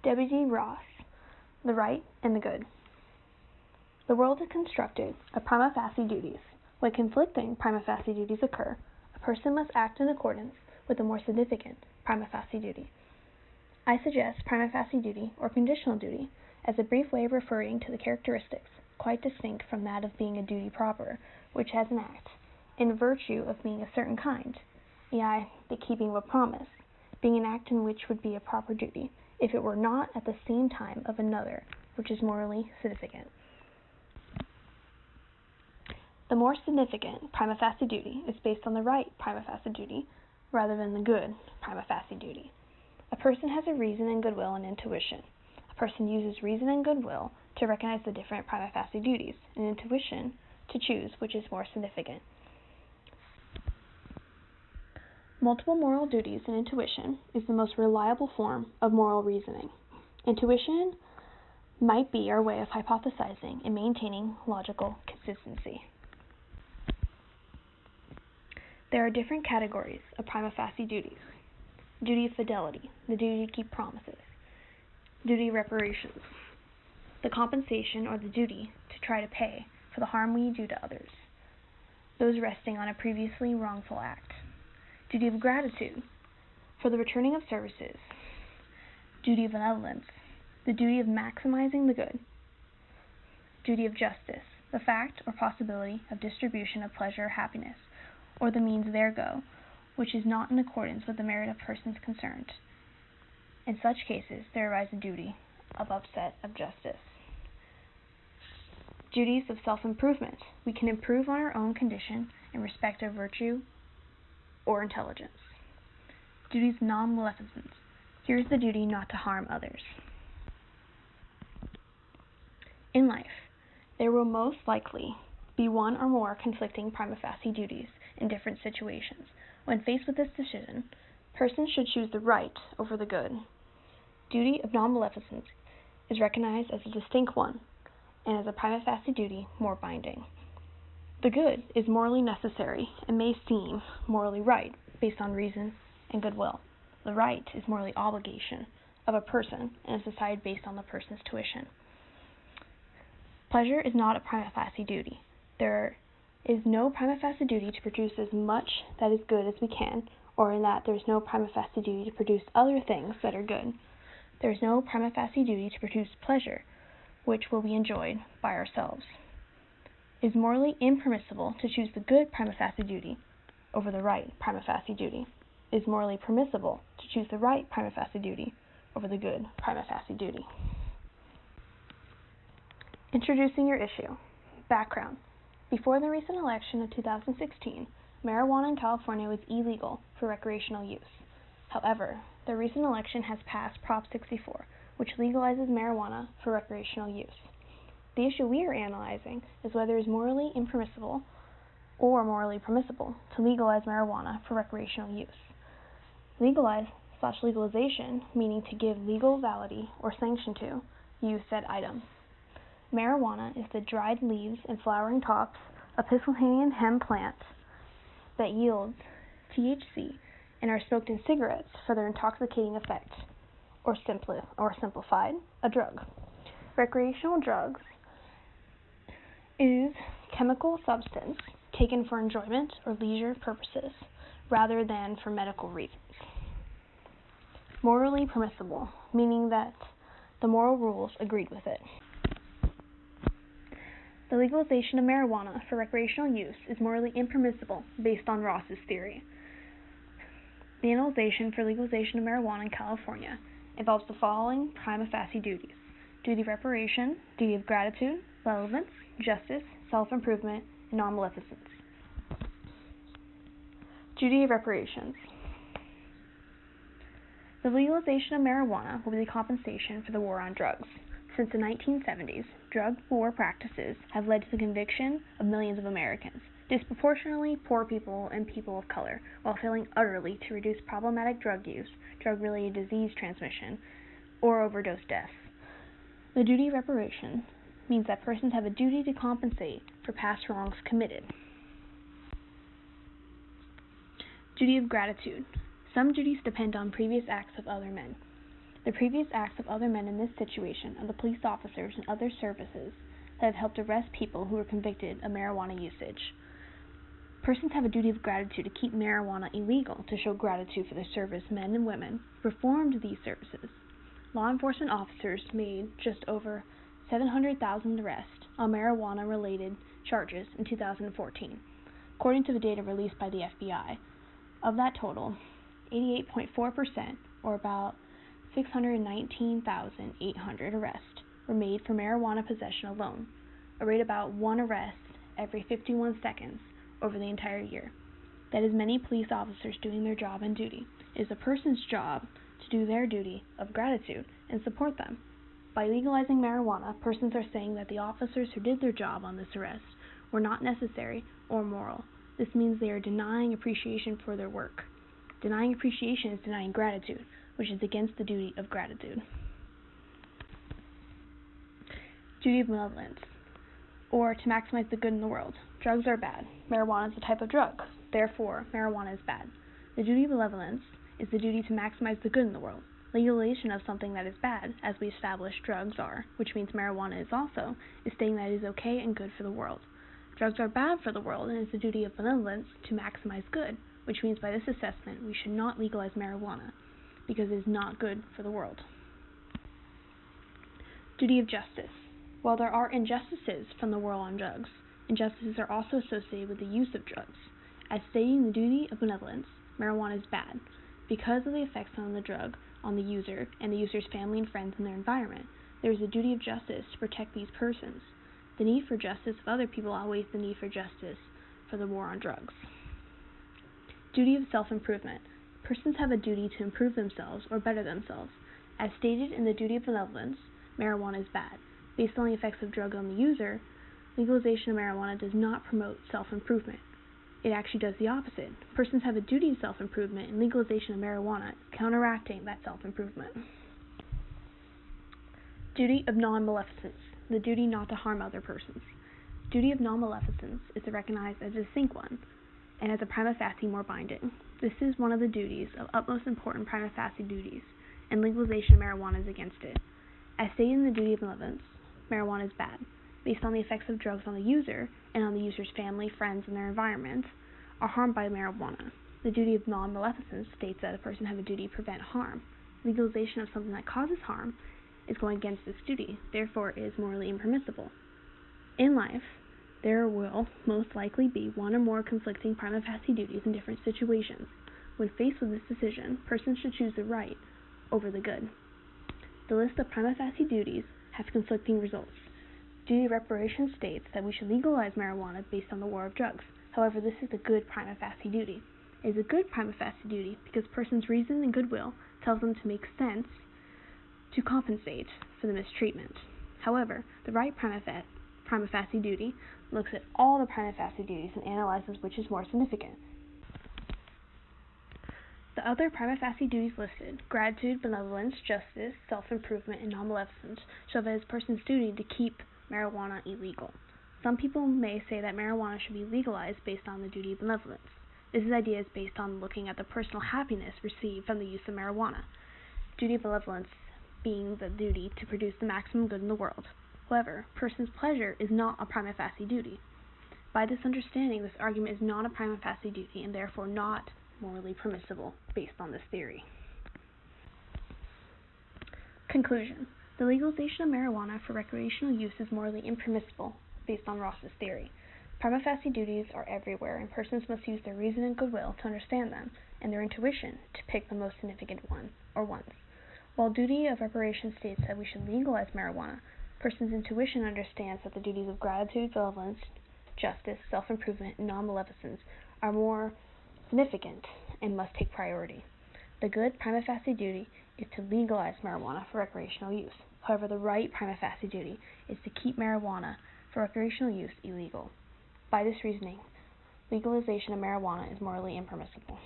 W.D. Ross, The Right and the Good. The world is constructed of prima facie duties. When conflicting prima facie duties occur, a person must act in accordance with a more significant prima facie duty. I suggest prima facie duty or conditional duty as a brief way of referring to the characteristics quite distinct from that of being a duty proper, which has an act, in virtue of being a certain kind, i.e., the keeping of a promise, being an act in which would be a proper duty, if it were not at the same time of another, which is morally significant. The more significant prima facie duty is based on the right prima facie duty, rather than the good prima facie duty. A person has a reason and goodwill and intuition. A person uses reason and goodwill to recognize the different prima facie duties, and intuition to choose which is more significant. Multiple moral duties and intuition is the most reliable form of moral reasoning. Intuition might be our way of hypothesizing and maintaining logical consistency. There are different categories of prima facie duties. Duty of fidelity, the duty to keep promises. Duty of reparations, the compensation or the duty to try to pay for the harm we do to others, those resting on a previously wrongful act. Duty of gratitude, for the returning of services. Duty of benevolence, the duty of maximizing the good. Duty of justice, the fact or possibility of distribution of pleasure or happiness, or the means thereto, which is not in accordance with the merit of persons concerned. In such cases, there arises a duty of upset of justice. Duties of self-improvement. We can improve on our own condition in respect of virtue or intelligence. Duties of non-maleficence. Here is the duty not to harm others. In life, there will most likely be one or more conflicting prima facie duties in different situations. When faced with this decision, persons should choose the right over the good. Duty of non-maleficence is recognized as a distinct one, and as a prima facie duty more binding. The good is morally necessary and may seem morally right based on reason and goodwill. The right is morally obligation of a person and is decided based on the person's tuition. Pleasure is not a prima facie duty. There is no prima facie duty to produce as much that is good as we can, or in that there is no prima facie duty to produce other things that are good. There is no prima facie duty to produce pleasure, which will be enjoyed by ourselves. It is morally impermissible to choose the good prima facie duty over the right prima facie duty. It is morally permissible to choose the right prima facie duty over the good prima facie duty. Introducing your issue. Background. Before the recent election of 2016, marijuana in California was illegal for recreational use. However, the recent election has passed Prop 64, which legalizes marijuana for recreational use. The issue we are analyzing is whether it is morally impermissible or morally permissible to legalize marijuana for recreational use. Legalization, meaning to give legal validity or sanction to, use said item. Marijuana is the dried leaves and flowering tops of Episcopalian hemp plant that yields THC and are smoked in cigarettes for their intoxicating effect, or simplified, a drug. Recreational drugs is chemical substance taken for enjoyment or leisure purposes rather than for medical reasons. Morally permissible, meaning that the moral rules agreed with it. The legalization of marijuana for recreational use is morally impermissible based on Ross's theory. The analysis for legalization of marijuana in California involves the following prima facie duties: duty of reparation, duty of gratitude, relevance, justice, self-improvement, and non-maleficence. Duty of reparations. The legalization of marijuana will be the compensation for the war on drugs. Since the 1970s, drug war practices have led to the conviction of millions of Americans, disproportionately poor people and people of color, while failing utterly to reduce problematic drug use, drug-related disease transmission, or overdose deaths. The duty of reparation means that persons have a duty to compensate for past wrongs committed. Duty of gratitude. Some duties depend on previous acts of other men. The previous acts of other men in this situation are the police officers and other services that have helped arrest people who were convicted of marijuana usage. Persons have a duty of gratitude to keep marijuana illegal to show gratitude for the service men and women who performed these services. Law enforcement officers made just over 700,000 arrests on marijuana-related charges in 2014, according to the data released by the FBI. Of that total, 88.4%, or about 619,800 arrests, were made for marijuana possession alone, a rate about one arrest every 51 seconds over the entire year. That is many police officers doing their job and duty. It is a person's job to do their duty of gratitude and support them. By legalizing marijuana, persons are saying that the officers who did their job on this arrest were not necessary or moral. This means they are denying appreciation for their work. Denying appreciation is denying gratitude, which is against the duty of gratitude. Duty of benevolence, or to maximize the good in the world. Drugs are bad. Marijuana is a type of drug. Therefore, marijuana is bad. The duty of benevolence is the duty to maximize the good in the world. Legalization of something that is bad, as we established drugs are, which means marijuana is also, is stating that it is okay and good for the world. Drugs are bad for the world, and it is the duty of benevolence to maximize good, which means by this assessment we should not legalize marijuana, because it is not good for the world. Duty of justice. While there are injustices from the war on drugs, injustices are also associated with the use of drugs. As stating the duty of benevolence, marijuana is bad. Because of the effects on the drug on the user and the user's family and friends and their environment, there is a duty of justice to protect these persons. The need for justice of other people outweighs the need for justice for the war on drugs. Duty of self-improvement. Persons have a duty to improve themselves or better themselves. As stated in the duty of benevolence, marijuana is bad. Based on the effects of drug on the user, legalization of marijuana does not promote self-improvement. It actually does the opposite. Persons have a duty of self-improvement, and legalization of marijuana is counteracting that self-improvement. Duty of non-maleficence, the duty not to harm other persons. Duty of non-maleficence is recognized as a distinct one, and as a prima facie more binding. This is one of the duties of utmost important prima facie duties, and legalization of marijuana is against it. As stated in the duty of benevolence, marijuana is bad. Based on the effects of drugs on the user and on the user's family, friends, and their environment, are harmed by marijuana. The duty of non-maleficence states that a person has a duty to prevent harm. Legalization of something that causes harm is going against this duty, therefore it is morally impermissible. In life, there will most likely be one or more conflicting prima facie duties in different situations. When faced with this decision, persons should choose the right over the good. The list of prima facie duties has conflicting results. Duty of reparation states that we should legalize marijuana based on the war of drugs. However, this is a good prima facie duty. It is a good prima facie duty because persons' reason and goodwill tells them to make sense to compensate for the mistreatment. However, the right prima facie duty looks at all the prima facie duties and analyzes which is more significant. The other prima facie duties listed, gratitude, benevolence, justice, self-improvement, and non-maleficence, show that it is a person's duty to keep marijuana illegal. Some people may say that marijuana should be legalized based on the duty of benevolence. This idea is based on looking at the personal happiness received from the use of marijuana. Duty of benevolence being the duty to produce the maximum good in the world. However, person's pleasure is not a prima facie duty. By this understanding, this argument is not a prima facie duty and therefore not morally permissible based on this theory. Conclusion. The legalization of marijuana for recreational use is morally impermissible based on Ross's theory. Prima facie duties are everywhere, and persons must use their reason and goodwill to understand them, and their intuition to pick the most significant one or ones. While duty of reparation states that we should legalize marijuana, person's intuition understands that the duties of gratitude, benevolence, justice, self-improvement, and non-maleficence are more significant and must take priority. The good prima facie duty is to legalize marijuana for recreational use. However, the right prima facie duty is to keep marijuana for recreational use illegal. By this reasoning, legalization of marijuana is morally impermissible.